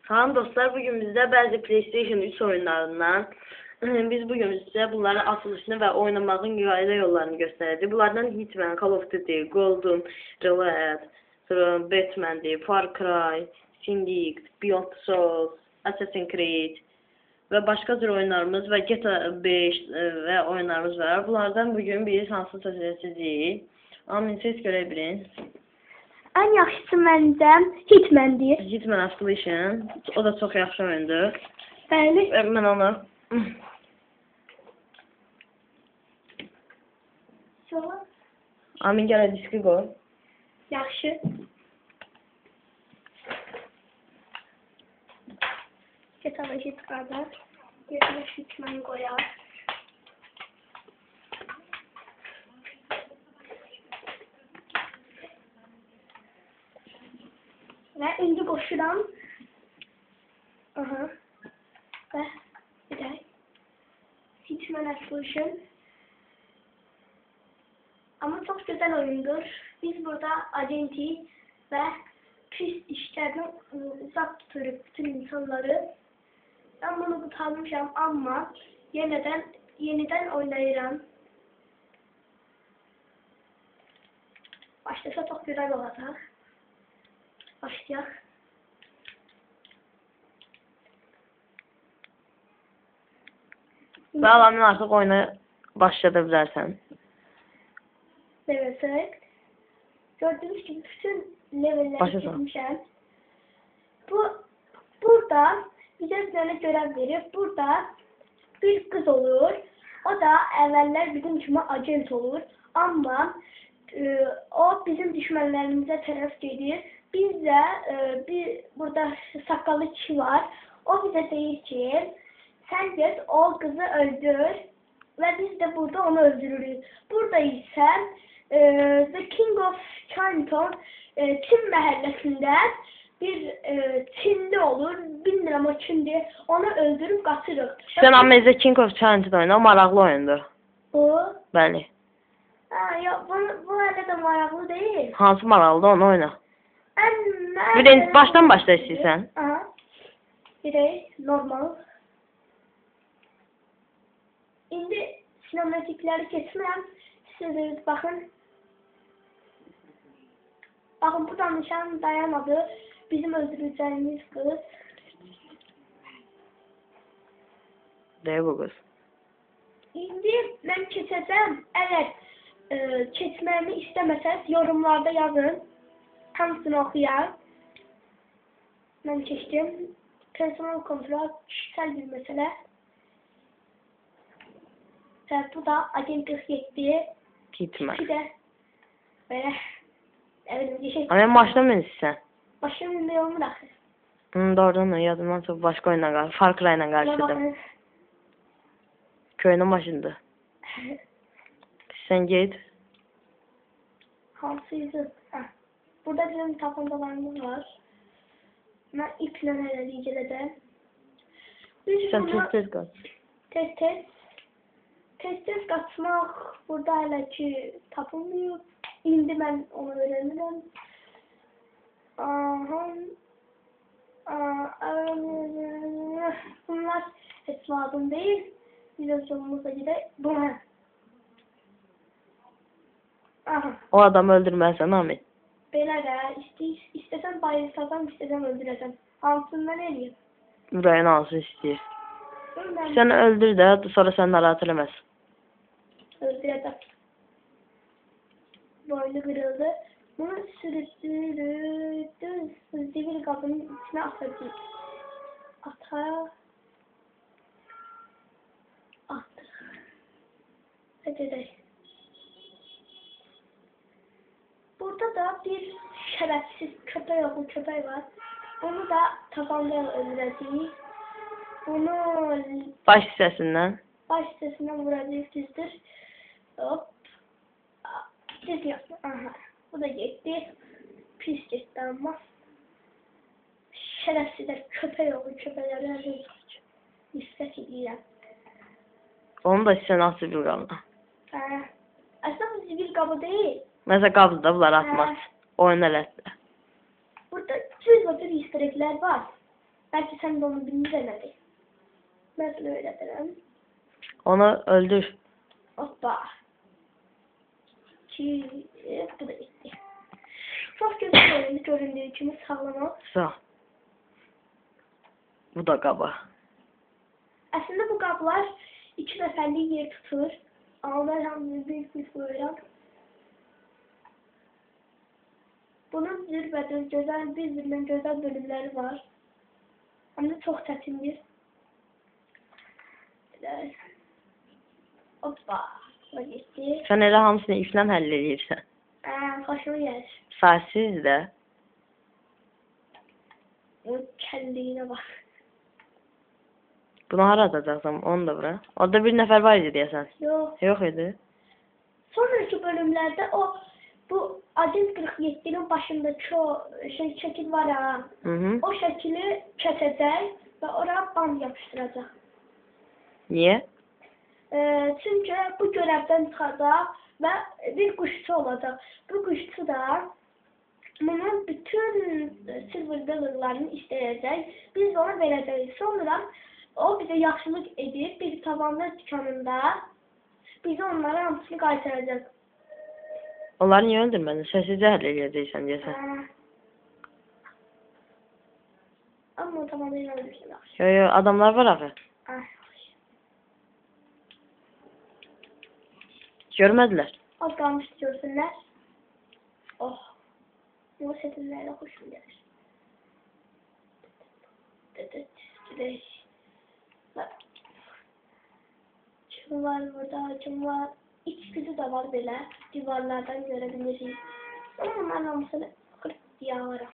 Salam dostlar, bugün bizdə bəzi PlayStation 3 oyunlarından biz bugün sizə bunların açılışını və oynamağın qayda yollarını göstərəcəyik. Bunlardan Hitman, Call of Duty, Golden, Roulette, Batman, Far Cry, Syndicate, Beyond the Souls, Assassin's Creed və başqa cür oyunlarımız və GTA 5 və oyunlarımız var. Bunlardan bugün biz hansısa seçəcəyik. Amin, siz görə bilin. En yaxşısı məncə Hitman-dir. Hitman Absolution. O da çox yaxşı oyundur. Bəli. Mən onu... Sonra? Amin, gələ diski qoy. Yaxşı. Getələ Hitman-ı. Getələ Hitman-ı qoyaq. Və indi qoşuram. Aha. Və bir də Hitman Absolution. Amma çox gözəl oyundur. Biz burada agenti və pis işlərdən uzaq tuturuq bütün insanları. Mən bunu qurtarmışam, amma yenidən oynayıram. Başlasa çox gözəl olacaq. Başlayaq. Və Alamin artıq oyuna başlada bilərsən. Evet. Gördüğünüz gibi bütün levelleri çekmişim. Burada bize bir tane görev verir. Burada bir kız olur. O da evveller bizim için agent olur. Ama o bizim düşmanlarımıza taraf gelir. Biz de burada sakallı kişi var. O bize deyir ki sen git o kızı öldür ve biz de burada onu öldürürüz. Burada ise The King of Chinatown Çin mahallesinde bir Çinli olur. Bilmirəm o Çinli. Onu öldürüp qaçırıq. Sən amma The King of Chinatown oyna, maraqlı oyundur. Bu? Bəli. Ya bu hələ də maraqlı deyil. Hansı maraqlıdır, onu oyna. Birinci başdan başla istəyirsən. Aha. Direkt normal. İndi sinematikləri keçmirəm. Siz de bakın. Bakın bu danışan dayanmadı. Bizim öldüreceğimiz kız. Deyir bu kız. İndi ben keçeceğim. Evet. Keçmemi istemeseniz yorumlarda yazın. Hamısını okuyar. Ben keçtim. Personal kontrol kişisel bir mesele. Bu da Agent 47. Hitman. Bir de böyle evet bir şey. Ama maçda mı istəyirsən? Başımın ne olmur axı. Doğrudan da yadımdan çox başqa oyunla qarşı, Far Cry ilə qarşıladım. Köyünün başında. Sen git. Hansıydı? Burada bizim tapancalarımız var. Ben iple neler inceledim. Sen tez qal. Tez qaçmaq burada hələ ki tapılmıyor. İndi mən onu öyrənirəm. Bunlar heç lazım deyil. Biz öz yolumuza gedək. Buna. O adamı öldürməlisən, Amin. Belə də, istəsən bayılsazam, istəsən öldürəsən. Hansından eləyim? Ürəyin hansı istəyir. Sən öldür də, sonra sən narahat eləməz. Öldürəcəm. Boynu qırıldı. Bunu sürüdü. Zivil qabının içine atacaq. Ataq. Hadi. Burada da bir şerefsiz köpek var. Onu da tabanca öldürəcəyik. Bunu baş hissəsindən vuracağıq düzdür. Hop. Düz yapma. Aha. Bu da gitti. Pis gitti ama. Şerefsizler köpeklerden özür İstek edirəm. Onu da sən at zibil qabına. Aslında zibil qabı değil. Mesela qabda bunlar atmaz. Oyun elətdir. Burada cüz easter egg'ler var. Belki sen de onu bilmedin. Ben sana öğretirim. Onu öldür. Hoppa. Bu da gitti. Çok güzel oyunu göründüğü için sağlamak. Sağ. Bu da qaba. Aslında bu qablar 2 nəfərlik yer tutur. Amma mən hamısını büyük qoyuram. Bunun zirvədə gözəl, bir-birindən gözəl bölümləri var. Hem de çok çətindir. Hoppa. O gitti. Sən elə hamısını iplə həll edirsən. Xoşuma gəlir. Saatsiz də. O kəlliyinə bax. Bunu hara atacaqsam onu da bura. Orada bir nəfər var idi deyəsən. Yox. Yox idi. Sonraki bölümlerde bu Agent 47'nin başındaki o şekil var ha. Hı. O şekili kesecek ve oraya band yapıştıracak. Niye? Çünkü bu görevden çıkacak ve bir kuşçu olacak. Bu kuşçu da bunun bütün silver dollarlarını isteyecek. Biz de ona vereceğiz. Sonra o bize yaxşılık edip bir tavanlı dükkanında bize onlara hamısını qaytaracak. Onları niye öldürmedin? Sessizce həll edəcəksən deyəsən. Ama o tamamıyla öldürsün. Yo, adamlar var axı. Görmədilər. Az kalmış görsünler. Oh. Bu setimlerle hoşum gelir. Çım var burada, çım var. İç yüzü de var böyle. Divarlardan görebiliriz. Ama ben hamısını kırık diye varım.